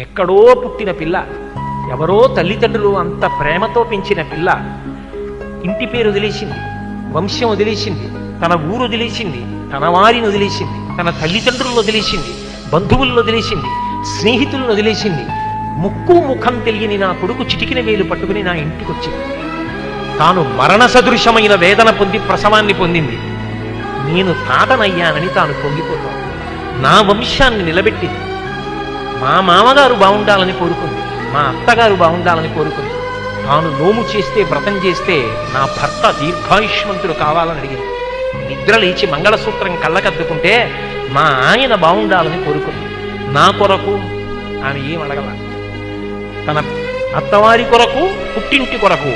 ఎక్కడో పుట్టిన పిల్ల, ఎవరో తల్లిదండ్రులు అంత ప్రేమతో పెంచిన పిల్ల ఇంటి పేరు వదిలేసింది, వంశం వదిలేసింది, తన ఊరు వదిలేసింది, తన వారిని వదిలేసింది, తన తల్లిదండ్రులను వదిలేసింది, బంధువులను వదిలేసింది, స్నేహితులను వదిలేసింది. ముక్కు ముఖం తెలియని నా కొడుకు చిటికిన వేలు పట్టుకుని నా ఇంటికి వచ్చింది. తాను మరణ సదృశమైన వేదన పొంది ప్రసవాన్ని పొందింది. నేను తాతనయ్యానని తాను పొంగిపోతాను. నా వంశాన్ని నిలబెట్టింది. మా మామగారు బాగుండాలని కోరుకుంది, మా అత్తగారు బాగుండాలని కోరుకుంది. తాను నోము చేస్తే, వ్రతం చేస్తే నా భర్త దీర్ఘాయుష్మంతుడు కావాలని అడిగింది. నిద్ర లేచి మంగళసూత్రం కళ్ళకద్దుకుంటే మా ఆయన బాగుండాలని కోరుకుంది. నా కొరకు ఆమె ఏం అడగల. తన అత్తవారి కొరకు, పుట్టింటి కొరకు.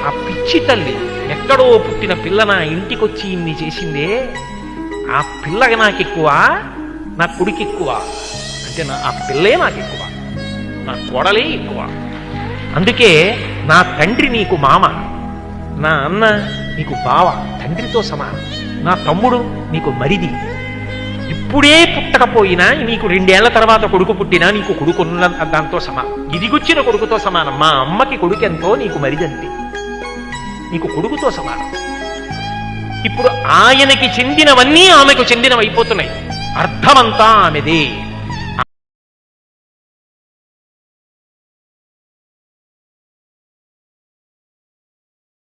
ఆ పిచ్చి తల్లి ఎక్కడో పుట్టిన పిల్ల నా ఇంటికొచ్చి ఇన్ని చేసిందే, ఆ పిల్లకి నాకు ఎక్కువ, నా కొడుకు ఎక్కువ అంటే ఆ పిల్లే నాకు ఎక్కువ, నా కోడలే ఎక్కువ. అందుకే నా తండ్రి నీకు మామ, నా అన్న నీకు బావ, తండ్రితో సమానం. నా తమ్ముడు నీకు మరిది. ఇప్పుడే పుట్టకపోయినా నీకు 2 ఏళ్ల తర్వాత కొడుకు పుట్టినా నీకు కొడుకున్న దాంతో సమానం, ఇదిగొచ్చిన కొడుకుతో సమానం. మా అమ్మకి కొడుకు ఎంతో నీకు మరిదంతే, నీకు కొడుకుతో సమానం. ఇప్పుడు ఆయనకి చెందినవన్నీ ఆమెకు చెందినవైపోతున్నాయి. అర్థమంతా ఆమెదే.